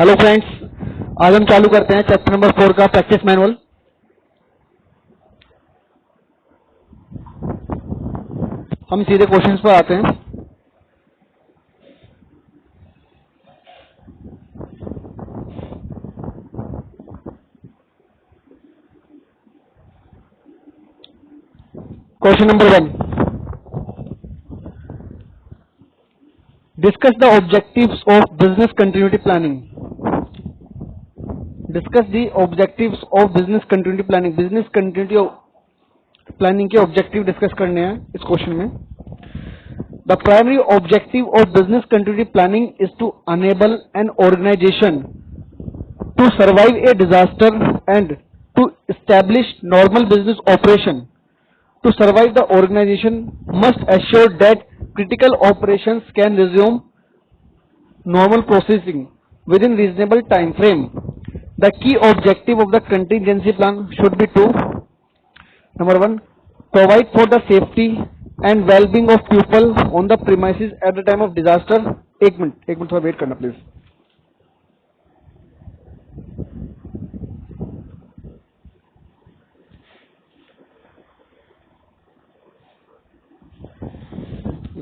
Hello friends, आज हम चालू करते हैं चैप्टर नंबर 4 का प्रैक्टिस मैनुअल। हम सीधे क्वेश्चंस पर आते हैं। Question number 1, discuss the objectives of business continuity planning. Discuss the objectives of business continuity planning. Business continuity planning के ऑब्जेक्टिव डिस्कस करने हैं इस क्वेश्चन में। The primary objective of business continuity planning is to enable an organisation to survive a disaster and to establish normal business operation. To survive, the organization must assure that critical operations can resume normal processing within reasonable time frame. The key objective of the contingency plan should be to: number 1, provide for the safety and well-being of people on the premises at the time of disaster. एक minute थोड़ा wait करना please.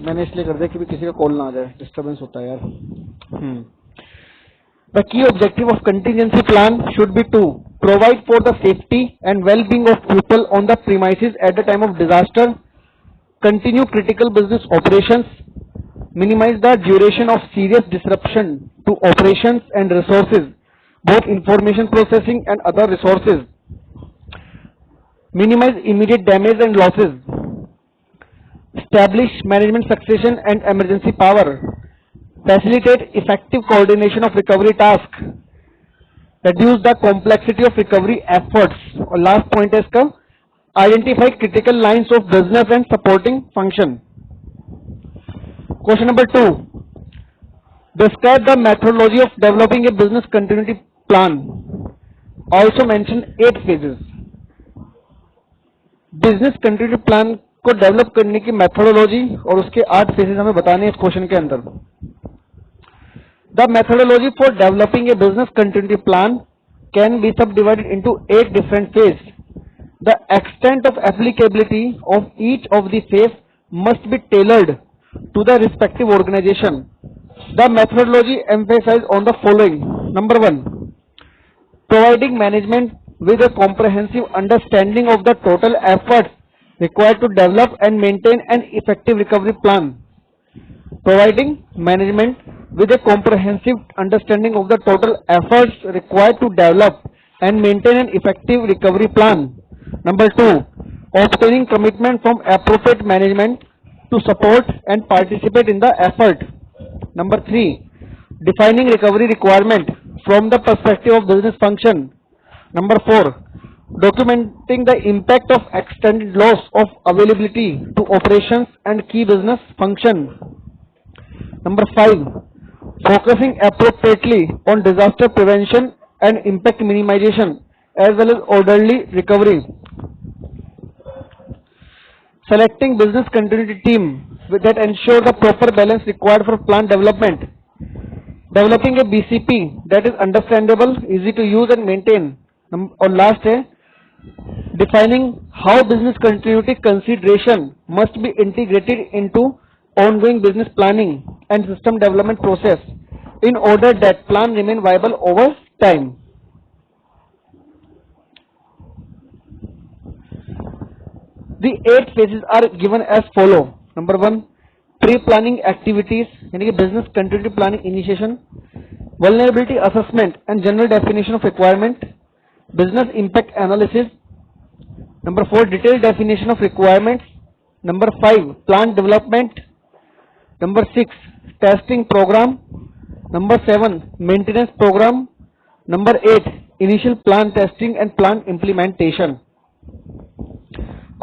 मैंने इसलिए कर दिया कि भी किसी का कॉल ना आ जाए, डिस्टर्बेंस होता है यार। The key objective of contingency plan should be to provide for the safety and well-being of people on the premises at the time of disaster, continue critical business operations, minimize the duration of serious disruption to operations and resources, both information processing and other resources, minimize immediate damage and losses, establish management succession and emergency power, facilitate effective coordination of recovery tasks, reduce the complexity of recovery efforts, और last point है इसका, identify critical lines of business and supporting function. Question number 2, describe the methodology of developing a business continuity plan. Also mention 8 phases. Business continuity plan को develop करने की methodology और उसके 8 phases हमें बताने हैं इस क्वेश्चन के अंदर। The methodology for developing a business continuity plan can be subdivided into 8 different phase. The extent of applicability of each of the phase must be tailored to the respective organisation. The methodology emphasise on the following: number 1, providing management with a comprehensive understanding of the total efforts required to develop and maintain an effective recovery plan. Providing management with a comprehensive understanding of the total efforts required to develop and maintain an effective recovery plan. Number 2, obtaining commitment from appropriate management to support and participate in the effort. Number 3, defining recovery requirement from the perspective of business function. Number 4, documenting the impact of extended loss of availability to operations and key business function. Number 5, focusing appropriately on disaster prevention and impact minimization as well as orderly recovery. Selecting business continuity team that ensure the proper balance required for plan development. Developing a BCP that is understandable, easy to use and maintain. और last है defining how business continuity consideration must be integrated into ongoing business planning and system development process in order that plan remain viable over time. The 8 phases are given as follow. Number 1, pre-planning activities यानी कि business continuity planning initiation, vulnerability assessment and general definition of requirement, business impact analysis. Number 4, detailed definition of requirements. Number 5, plan development. Number 6, testing program. Number 7, maintenance program. Number 8, initial plan testing and plan implementation.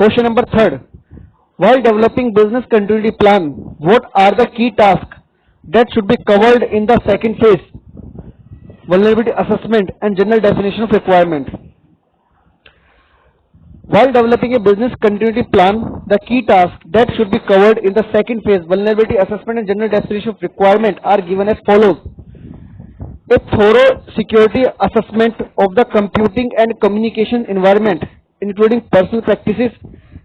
Question number 3, while developing business continuity plan, what are the key tasks that should be covered in the second phase? Vulnerability assessment and general definition of requirement. While developing a business continuity plan, the key tasks that should be covered in the second phase, vulnerability assessment and general definition of requirement, are given as follows: A thorough security assessment of the computing and communication environment, including personal practices,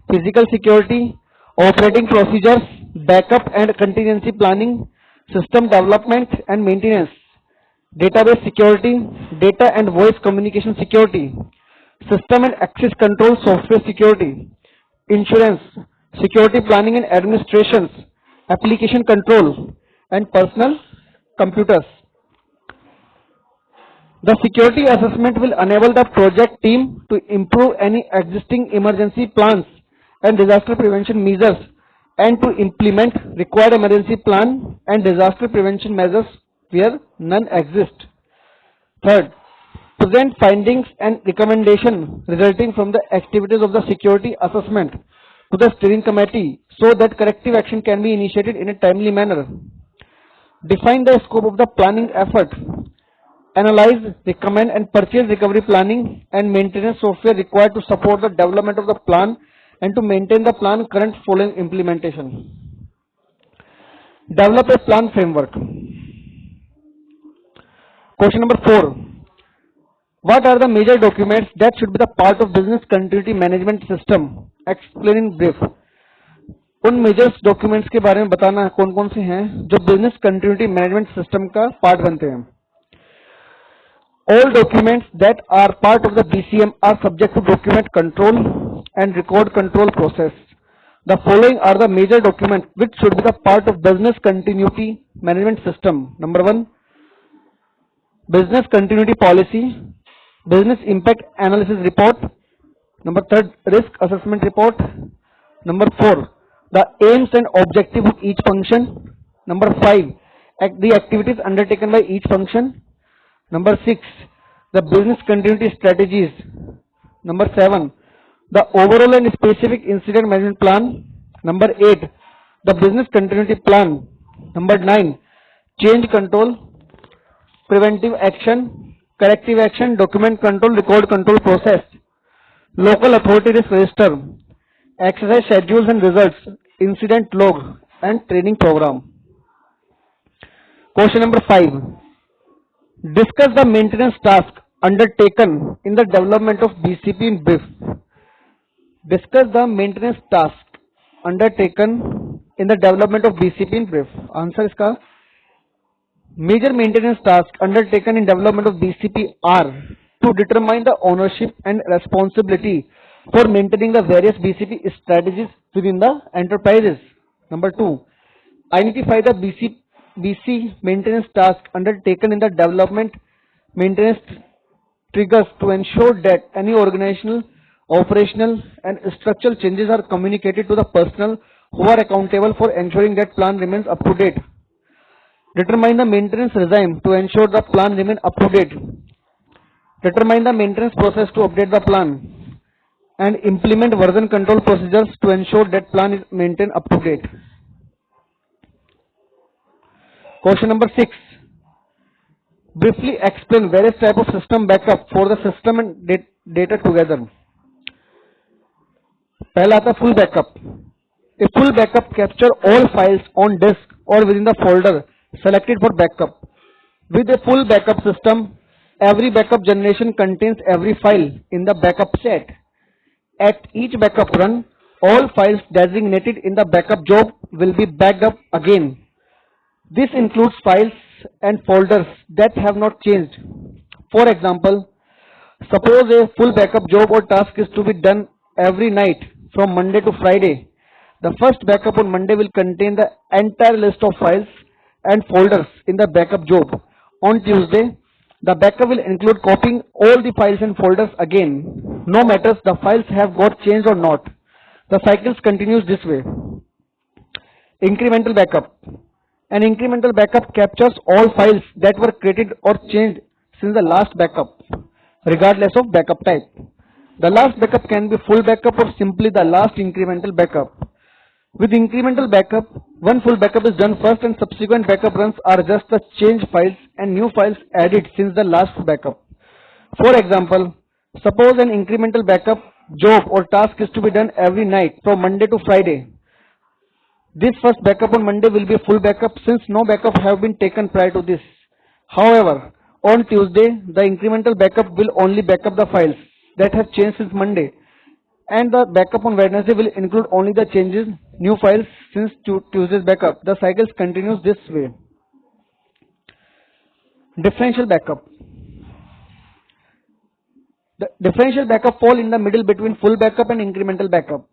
physical security, operating procedures, backup and contingency planning, system development and maintenance, database security, data and voice communication security, system and access control software security, insurance, security planning and administrations, application control, and personal computers. The security assessment will enable the project team to improve any existing emergency plans and disaster prevention measures and to implement required emergency plan and disaster prevention measures where none exist. Third, present findings and recommendations resulting from the activities of the security assessment to the steering committee so that corrective action can be initiated in a timely manner. Define the scope of the planning effort. Analyze, recommend and purchase recovery planning and maintenance software required to support the development of the plan and to maintain the plan current following implementation. Develop a plan framework. Question number 4. What are the major documents that should be the part of business continuity management system? Explain in brief. उन measures documents के बारे में बताना है कौन कौन से हैं जो बिजनेस कंटिन्यूटी मैनेजमेंट सिस्टम का पार्ट बनते हैं. All documents that are part of the BCM are subject to document control and record control process. The following are the major documents which should be the part of business continuity management system. Number 1, business continuity policy, business impact analysis report. Number 3, risk assessment report. Number 4, the aims and objectives of each function. Number 5, the activities undertaken by each function. Number 6, the business continuity strategies. Number 7, the overall and specific incident management plan. Number 8, the business continuity plan. Number 9, change control, preventive action, corrective action, document control, record control process, local authority risk register, exercise schedules and results, incident log and training program. Question number 5. Discuss the maintenance task undertaken in the development of BCP in brief. Discuss the maintenance task undertaken in the development of BCP in brief. Answer इसका major maintenance tasks undertaken in development of BCP are to determine the ownership and responsibility for maintaining the various BCP strategies within the enterprises. Number 2, identify the BC maintenance task undertaken in the development maintenance triggers to ensure that any organizational, operational and structural changes are communicated to the personnel who are accountable for ensuring that plan remains up to date. Determine the maintenance regime to ensure the plan remains up to date. Determine the maintenance process to update the plan and implement version control procedures to ensure that plan is maintained up to date. Question number 6. Briefly explain various types of system backup for the system and data together. पहला आता full backup. A full backup capture all files on disk or within the folder selected for backup. With a full backup system, every backup generation contains every file in the backup set. At each backup run, all files designated in the backup job will be backed up again. This includes files and folders that have not changed. For example, suppose a full backup job or task is to be done every night from Monday to Friday. The first backup on Monday will contain the entire list of files and folders in the backup job. On Tuesday, the backup will include copying all the files and folders again, no matter the files have got changed or not. The cycle continues this way. Incremental backup. An incremental backup captures all files that were created or changed since the last backup, regardless of backup type. The last backup can be full backup or simply the last incremental backup. With incremental backup, one full backup is done first and subsequent backup runs are just the change files and new files added since the last backup. For example, suppose an incremental backup job or task is to be done every night from Monday to Friday. This first backup on Monday will be a full backup since no backup have been taken prior to this. However, On Tuesday, the incremental backup will only backup the files that have changed since Monday, and the backup on Wednesday will include only the changes, new files since Tuesday's backup. The cycle continues this way. Differential backup. The differential backup fall in the middle between full backup and incremental backup.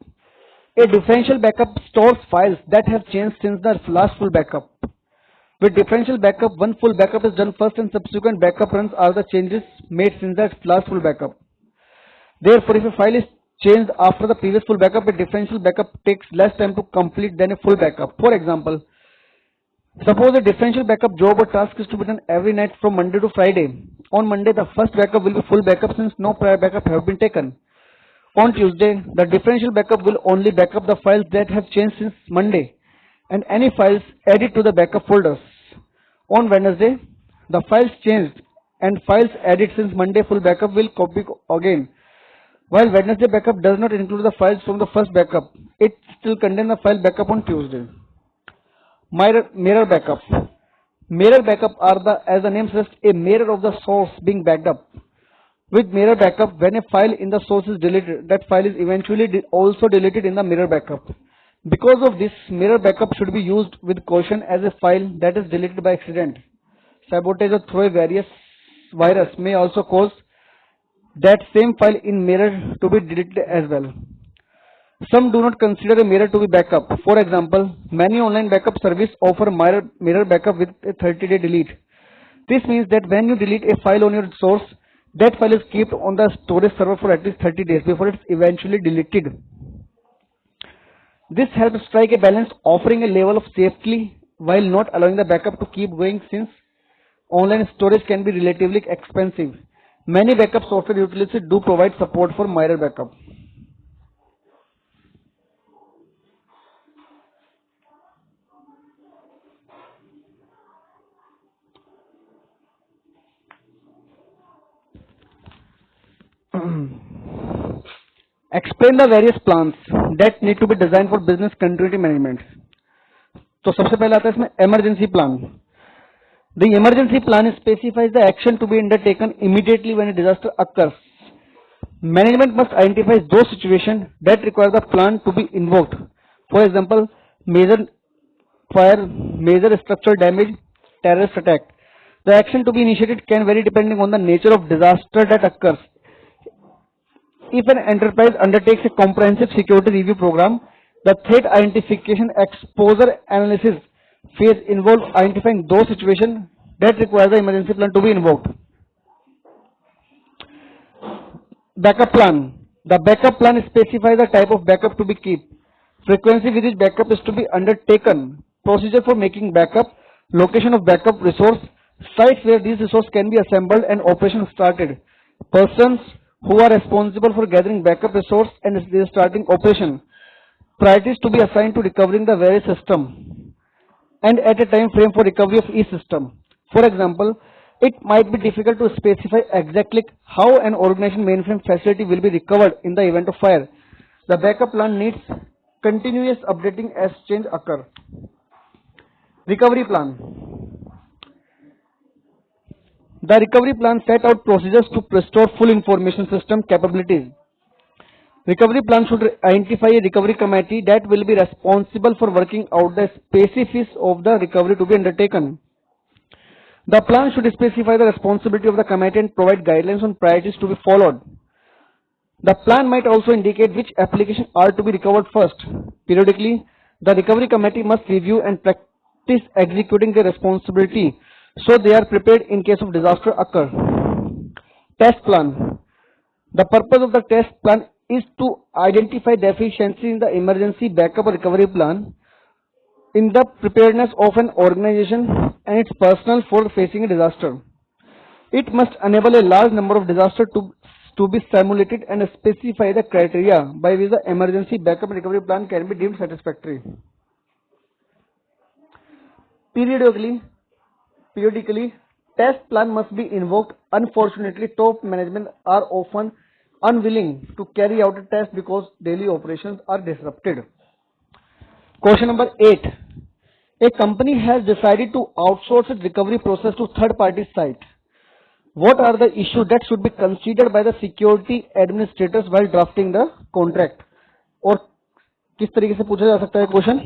A differential backup stores files that have changed since the last full backup. With differential backup, one full backup is done first and subsequent backup runs are the changes made since the last full backup. Therefore, if a file is changed after the previous full backup, a differential backup takes less time to complete than a full backup. For example, suppose a differential backup job or task is to be done every night from Monday to Friday. On Monday, the first backup will be full backup since no prior backup have been taken. On Tuesday, the differential backup will only backup the files that have changed since Monday and any files added to the backup folders. On Wednesday, the files changed and files added since Monday full backup will copy again. While Wednesday backup does not include the files from the first backup, it still contains the file backup on Tuesday. Mirror backup. Mirror backup are as the name suggests, a mirror of the source being backed up. With mirror backup, when a file in the source is deleted, that file is eventually also deleted in the mirror backup. Because of this, mirror backup should be used with caution as a file that is deleted by accident. Sabotage or through a various virus may also cause that same file in mirror to be deleted as well. Some do not consider a mirror to be backup. For example, many online backup services offer mirror backup with a 30-day delete. This means that when you delete a file on your source, that file is kept on the storage server for at least 30 days before it's eventually deleted. This helps strike a balance, offering a level of safety while not allowing the backup to keep going, since online storage can be relatively expensive. Many backup software utilities do provide support for mirror backup. Explain the various plans that need to be designed for business continuity management. तो सबसे पहले आता है इसमें emergency plan. The emergency plan specifies the action to be undertaken immediately when a disaster occurs. Management must identify those situations that require the plan to be invoked. For example, major fire, major structural damage, terrorist attack. The action to be initiated can vary depending on the nature of disaster that occurs. If an enterprise undertakes a comprehensive security review program, the threat identification exposure analysis phase involves identifying those situations that require the emergency plan to be invoked. Backup plan. The backup plan specifies the type of backup to be kept, frequency with which backup is to be undertaken, procedure for making backup, location of backup resource, sites where these resources can be assembled and operation started, persons who are responsible for gathering backup resource and starting operation, priorities to be assigned to recovering the various system, and at a time frame for recovery of each system. For example, it might be difficult to specify exactly how an organization mainframe facility will be recovered in the event of fire. The backup plan needs continuous updating as change occur. Recovery plan. The recovery plan set out procedures to restore full information system capabilities. Recovery plan should identify a recovery committee that will be responsible for working out the specifics of the recovery to be undertaken. The plan should specify the responsibility of the committee and provide guidelines on priorities to be followed. The plan might also indicate which applications are to be recovered first. Periodically, the recovery committee must review and practice executing their responsibility so they are prepared in case of disaster occur. Test plan. The purpose of the test plan is to identify deficiencies in the emergency backup or recovery plan in the preparedness of an organization and its personnel for facing a disaster. It must enable a large number of disasters to be simulated and specify the criteria by which the emergency backup and recovery plan can be deemed satisfactory. Periodically, test plan must be invoked. Unfortunately, top management are often unwilling to carry out a test because daily operations are disrupted. Question number 8. A company has decided to outsource its recovery process to third-party site. What are the issues that should be considered by the security administrators while drafting the contract? और किस तरीके से पूछा जा सकता है question?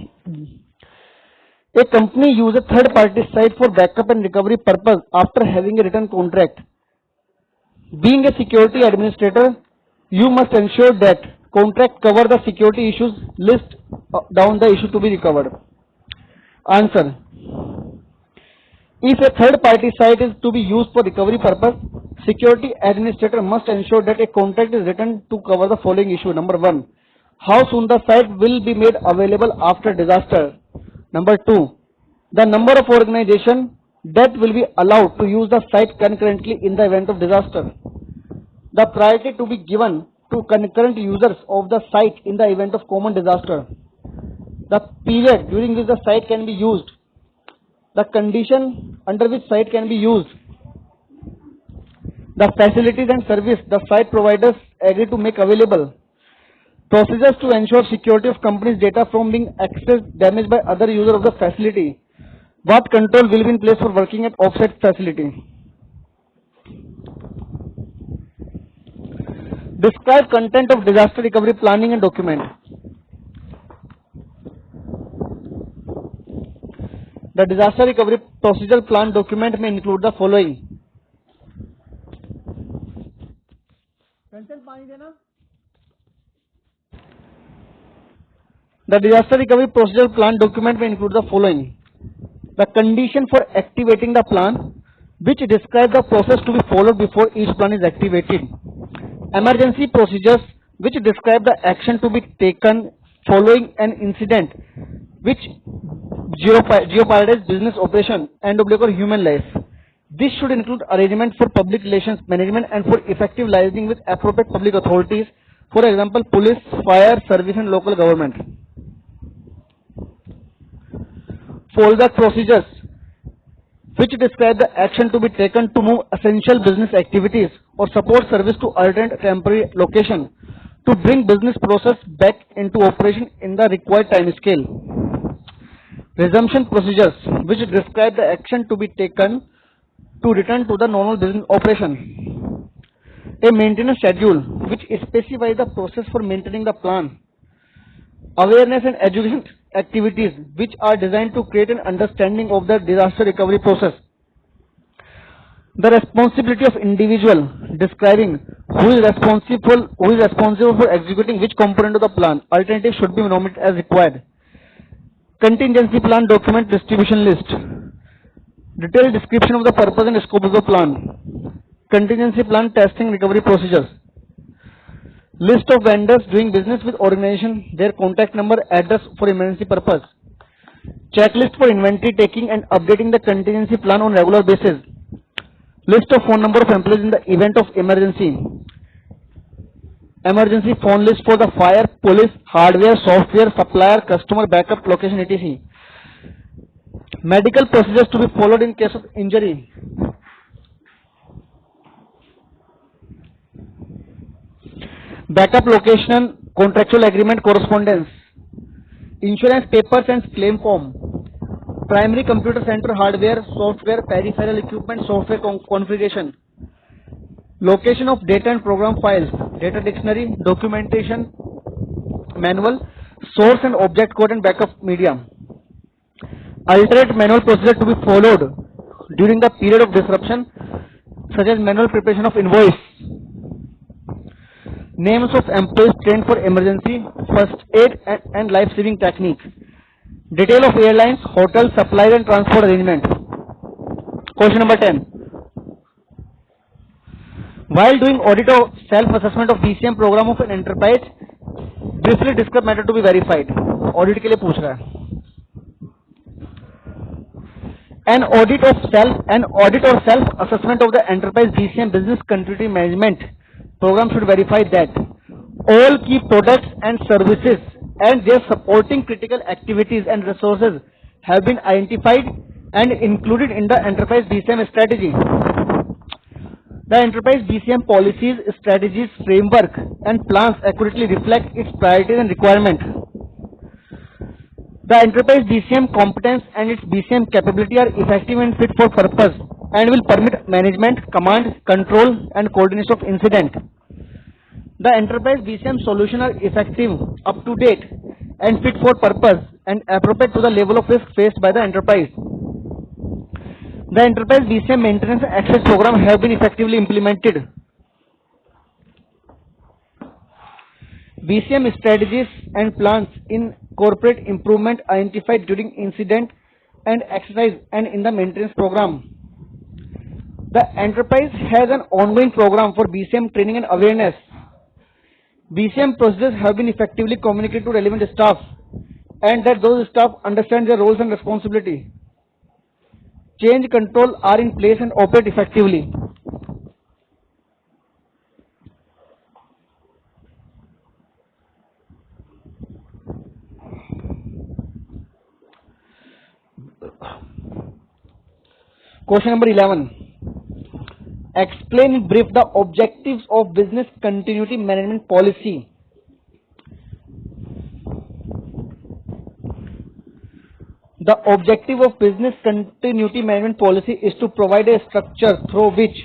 A company use a third party site for backup and recovery purpose after having a written contract. Being a security administrator, you must ensure that contract cover the security issues, list down the issue to be recovered. Answer: if a third party site is to be used for recovery purpose, security administrator must ensure that a contract is written to cover the following issue. Number 1, how soon the site will be made available after disaster. Number 2, the number of organization that will be allowed to use the site concurrently in the event of disaster. The priority to be given to concurrent users of the site in the event of common disaster. The period during which the site can be used. The condition under which site can be used. The facilities and service the site providers agree to make available. Procedures to ensure security of company's data from being accessed, damaged by other user of the facility. What control will be in place for working at offsite facility? Describe content of disaster recovery planning and document. The disaster recovery procedural plan document may include the following. The disaster recovery procedural plan document may include the following. The condition for activating the plan, which describes the process to be followed before each plan is activated. Emergency procedures, which describe the action to be taken following an incident which jeopardizes business operation and or human life. This should include arrangement for public relations management and for effective liaising with appropriate public authorities, for example, police, fire service and local government. Fallback procedures, which describe the action to be taken to move essential business activities or support service to alternate temporary location to bring business process back into operation in the required time scale. Resumption procedures, which describe the action to be taken to return to the normal business operation. A maintenance schedule, which specifies the process for maintaining the plan. Awareness and education activities, which are designed to create an understanding of the disaster recovery process. The responsibility of individual, describing who is responsible for executing which component of the plan. Alternatives should be nominated as required. Contingency plan document distribution list. Detailed description of the purpose and scope of the plan. Contingency plan testing recovery procedures. List of vendors doing business with organization, their contact number, address for emergency purpose. Checklist for inventory taking and updating the contingency plan on regular basis. List of phone number of employees in the event of emergency. Emergency phone list for the fire, police, hardware, software, supplier, customer, backup, location, etc. Medical procedures to be followed in case of injury. Backup location, contractual agreement, correspondence. Insurance papers and claim form. Primary computer center hardware, software, peripheral equipment, software configuration. Location of data and program files, data dictionary, documentation, manual, source and object code and backup media. Alternate manual procedure to be followed during the period of disruption, such as manual preparation of invoice. Names of employees trained for emergency, first aid and life-saving techniques. Detail of airlines, hotel, supplies and transport arrangement. Question number 10. While doing audit or self-assessment of BCM program of an enterprise, briefly describe matter to be verified. Audit के लिए पूछ रहा है. An audit or self-assessment of the enterprise BCM business continuity management program should verify that all key products and services and their supporting critical activities and resources have been identified and included in the enterprise BCM strategy. The enterprise BCM policies, strategies, framework and plans accurately reflect its priorities and requirements. The enterprise BCM competence and its BCM capability are effective and fit for purpose and will permit management, command, control, and coordination of incident. The enterprise BCM solution are effective, up to date, and fit for purpose and appropriate to the level of risk faced by the enterprise. The enterprise BCM maintenance and access program have been effectively implemented. BCM strategies and plans in corporate improvement identified during incident and exercise and in the maintenance program. The enterprise has an ongoing program for BCM training and awareness. BCM procedures have been effectively communicated to relevant staff and that those staff understand their roles and responsibility. Change control are in place and operate effectively. Question number 11. Explain in brief the objectives of business continuity management policy. The objective of business continuity management policy is to provide a structure through which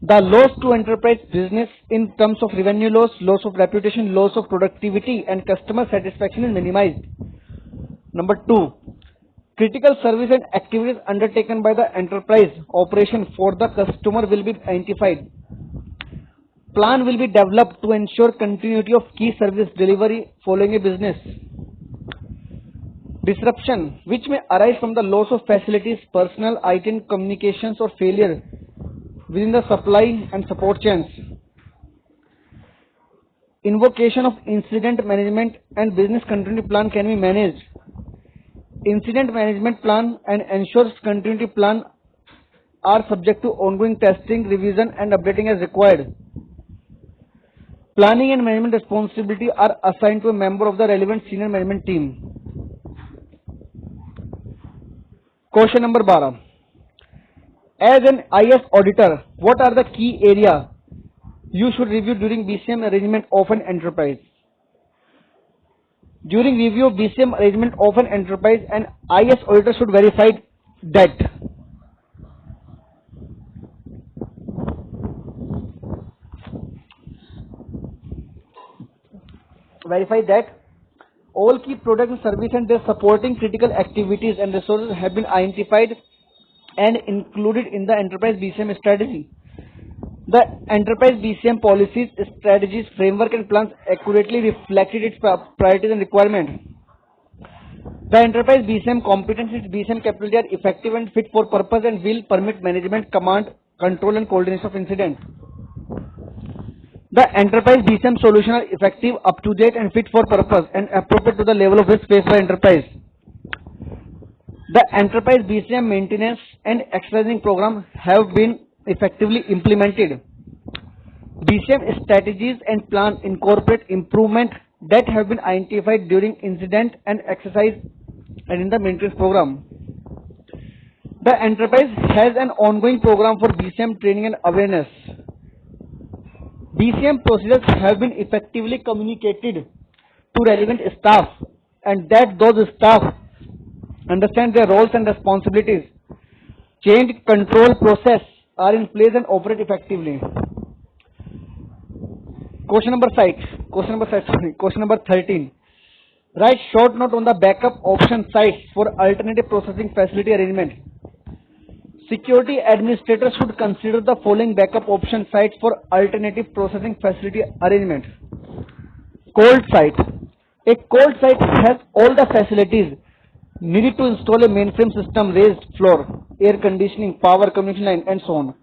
the loss to enterprise business in terms of revenue loss, loss of reputation, loss of productivity and customer satisfaction is minimized. Number 2. Critical service and activities undertaken by the enterprise operation for the customer will be identified. Plan will be developed to ensure continuity of key service delivery following a business. Disruption, which may arise from the loss of facilities, personnel, IT and communications or failure within the supply and support chains. Invocation of incident management and business continuity plan can be managed. Incident management plan and ensures continuity plan are subject to ongoing testing, revision and updating as required. Planning and management responsibility are assigned to a member of the relevant senior management team. Question number 12. As an IS auditor, what are the key areas you should review during BCM arrangement of an enterprise? During review of BCM arrangement of an enterprise, an IS auditor should verify that all key products and services and their supporting critical activities and resources have been identified and included in the enterprise BCM strategy. The enterprise BCM policies, strategies, framework and plans accurately reflected its priorities and requirements. The enterprise BCM competence and BCM capability are effective and fit for purpose and will permit management, command, control and coordination of incidents. The enterprise BCM solution are effective, up to date and fit for purpose and appropriate to the level of risk faced by enterprise. The enterprise BCM maintenance and exercising program have been effectively implemented. BCM strategies and plans incorporate improvement that have been identified during incident and exercise and in the maintenance program. The enterprise has an ongoing program for BCM training and awareness. BCM procedures have been effectively communicated to relevant staff and that those staff understand their roles and responsibilities. Change control process are in place and operate effectively. Question number 13. Write short note on the backup option sites for alternative processing facility arrangement. Security administrators should consider the following backup option sites for alternative processing facility arrangement. Cold site. A cold site has all the facilities needed to install a mainframe system, raised floor, air conditioning, power, communication line and so on.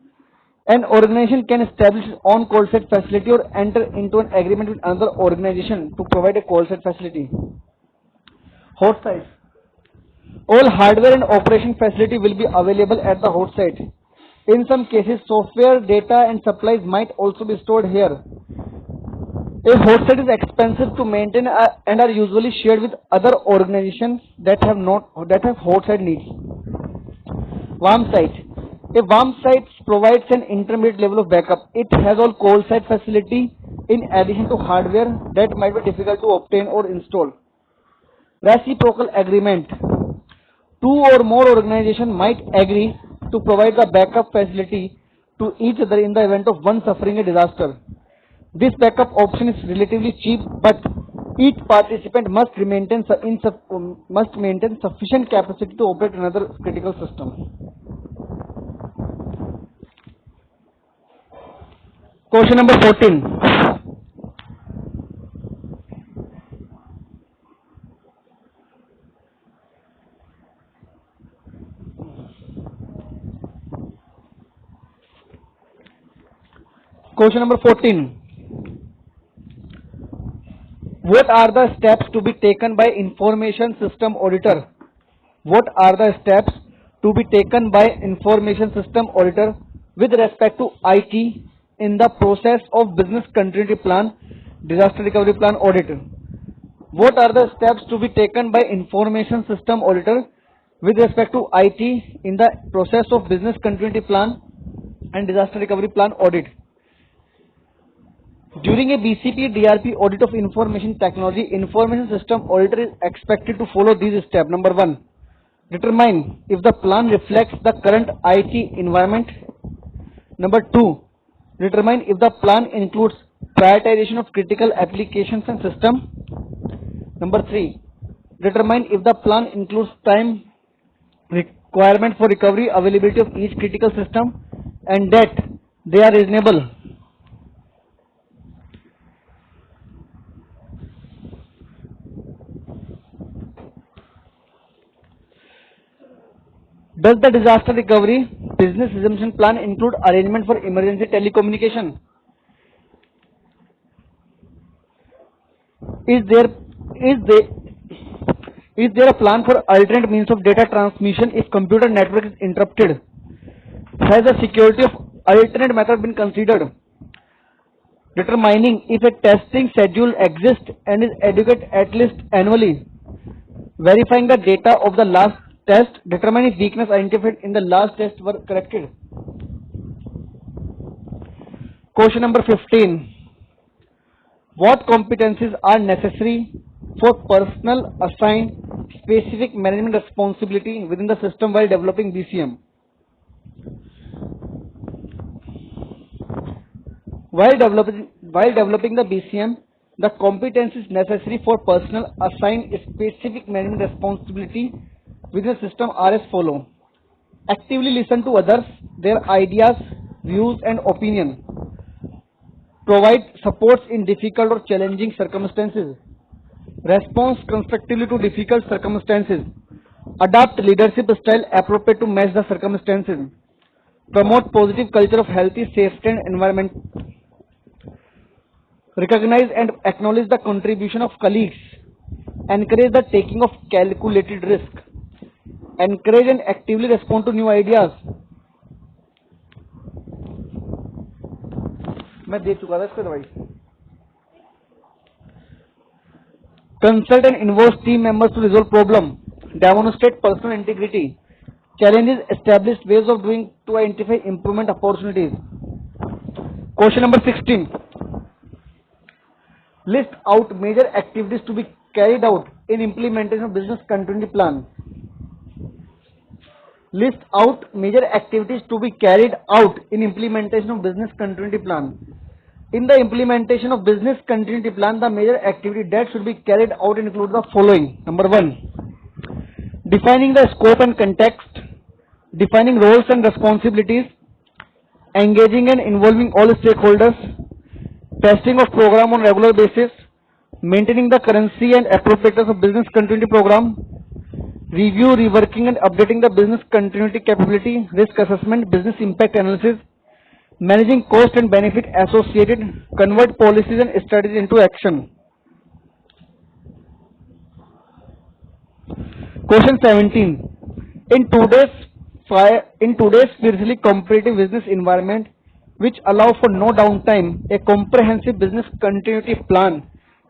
An organization can establish its own cold site facility or enter into an agreement with another organization to provide a cold site facility. Hot site. All hardware and operation facility will be available at the hot site. In some cases, software, data and supplies might also be stored here. A hot site is expensive to maintain and are usually shared with other organizations that have hot site needs. Warm site. A warm site provides an intermediate level of backup. It has all cold site facility in addition to hardware that might be difficult to obtain or install. Reciprocal agreement. Two or more organizations might agree to provide the backup facility to each other in the event of one suffering a disaster. This backup option is relatively cheap, but each participant must maintain sufficient capacity to operate another critical system. Question number 14. Question number 14. What are the steps to be taken by information system auditor? What are the steps to be taken by information system auditor with respect to IT in the process of business continuity plan, disaster recovery plan audit? What are the steps to be taken by information system auditor with respect to IT in the process of business continuity plan and disaster recovery plan audit? During a BCP DRP audit of information technology, information system auditor is expected to follow these steps. Number 1, determine if the plan reflects the current IT environment. Number 2, determine if the plan includes prioritization of critical applications and system. Number 3, determine if the plan includes time requirement for recovery, availability of each critical system, and that they are reasonable. Does the disaster recovery business resumption plan include arrangement for emergency telecommunication? Is there a plan for alternate means of data transmission if computer network is interrupted? Has the security of alternate method been considered? Determining if a testing schedule exists and is adequate at least annually. Verifying the data of the last test, determine if weakness identified in the last test were corrected. Question number 15. What competencies are necessary for personnel assigned specific management responsibility within the system while developing BCM? While developing the BCM, the competencies necessary for personnel assigned specific management responsibility within the system are as follow. Actively listen to others, their ideas, views and opinion. Provide supports in difficult or challenging circumstances. Respond constructively to difficult circumstances. Adopt leadership style appropriate to match the circumstances. Promote positive culture of healthy, safety and environment. Recognize and acknowledge the contribution of colleagues. Encourage the taking of calculated risk. Encourage and actively respond to new ideas. मैं दे चुका था इसको दवाई. Consult and involve team members to resolve problem. Demonstrate personal integrity. Challenges established ways of doing to identify improvement opportunities. Question number 16. List out major activities to be carried out in implementation of business continuity plan. List out major activities to be carried out in implementation of business continuity plan. In the implementation of business continuity plan, the major activity that should be carried out include the following. Number 1, defining the scope and context, defining roles and responsibilities, engaging and involving all stakeholders, testing of program on regular basis, maintaining the currency and appropriateness of business continuity program, review, reworking and updating the business continuity capability, risk assessment, business impact analysis, managing cost and benefit associated, convert policies and strategies into action. Question 17. In today's fiercely competitive business environment, which allow for no downtime, a comprehensive business continuity plan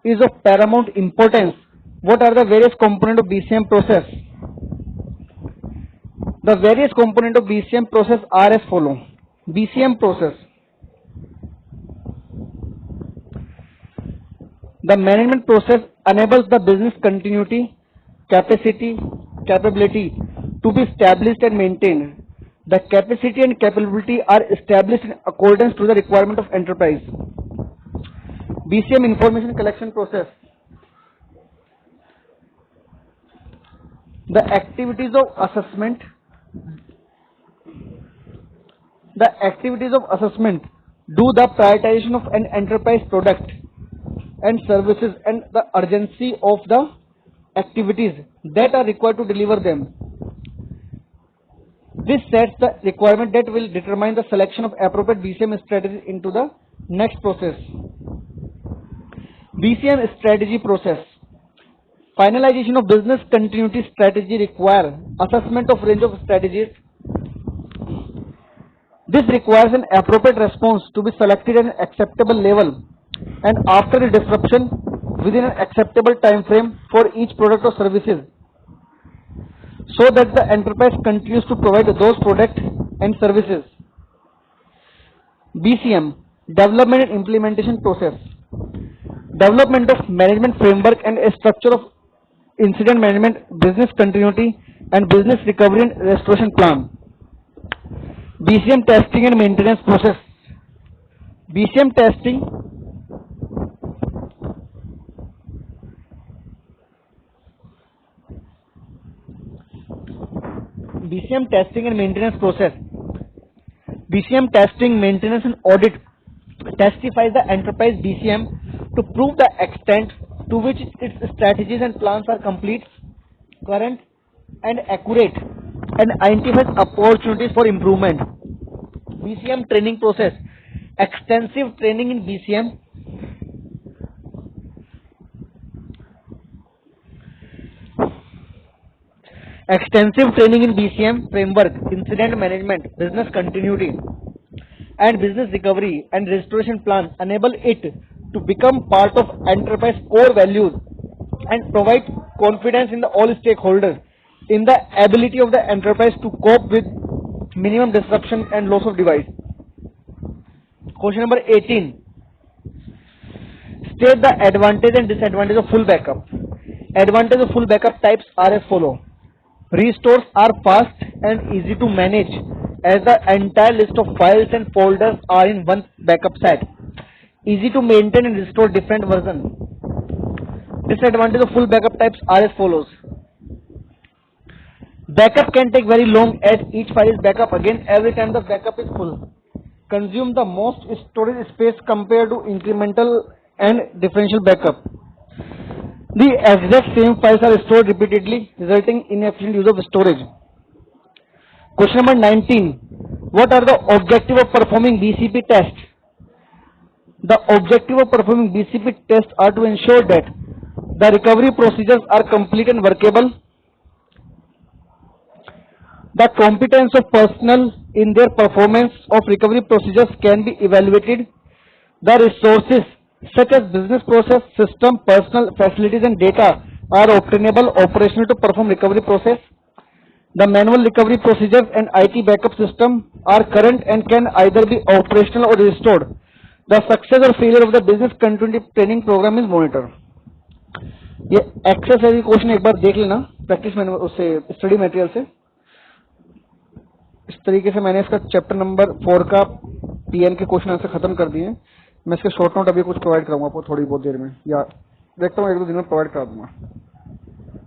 is of paramount importance. What are the various components of BCM process? The various components of BCM process are as follow. BCM process. The management process enables the business continuity, capability to be established and maintained. The capacity and capability are established in accordance to the requirement of enterprise. BCM information collection process. The activities of assessment do the prioritization of an enterprise product and services and the urgency of the activities that are required to deliver them. This sets the requirement that will determine the selection of appropriate BCM strategies into the next process. BCM strategy process. Finalization of business continuity strategy require assessment of range of strategies. This requires an appropriate response to be selected at an acceptable level and after a disruption within an acceptable time frame for each product or services, so that the enterprise continues to provide those products and services. BCM, development and implementation process. Development of management framework and a structure of incident management, business continuity and business recovery and restoration plan. BCM testing and maintenance process. BCM testing and maintenance process. BCM testing, maintenance and audit testifies the enterprise BCM to prove the extent to which its strategies and plans are complete, current and accurate and identifies opportunities for improvement. BCM training process. Extensive training in BCM framework, incident management, business continuity and business recovery and restoration plan enable it to become part of enterprise core values and provide confidence in all stakeholders in the ability of the enterprise to cope with minimum disruption and loss of device. Question number 18. State the advantage and disadvantage of full backup. Advantage of full backup types are as follow. Restores are fast and easy to manage as the entire list of files and folders are in one backup set. Easy to maintain and restore different versions. Disadvantage of full backup types are as follows. Backup can take very long as each file is backup again every time the backup is full. Consume the most storage space compared to incremental and differential backup. The exact same files are stored repeatedly, resulting in efficient use of storage. Question number 19. What are the objectives of performing BCP test? The objective of performing BCP tests are to ensure that the recovery procedures are complete and workable, the competence of personnel in their performance of recovery procedures can be evaluated, the resources such as business process, system, personnel, facilities and data are obtainable operational to perform recovery process, the manual recovery procedures and IT backup system are current and can either be operational or restored. The success or failure of the business continuity training program is monitored. ये exercise question एक बार देख लेना practice मैंने उससे study material से. इस तरीके से मैंने इसका चैप्टर नंबर 4 का पीएन के क्वेश्चन आंसर खत्म कर दिए. मैं इसके शॉर्ट नोट अभी कुछ प्रोवाइड करूंगा आपको थोड़ी बहुत देर में, या देखता हूँ एक दो दिन में प्रोवाइड करा दूंगा.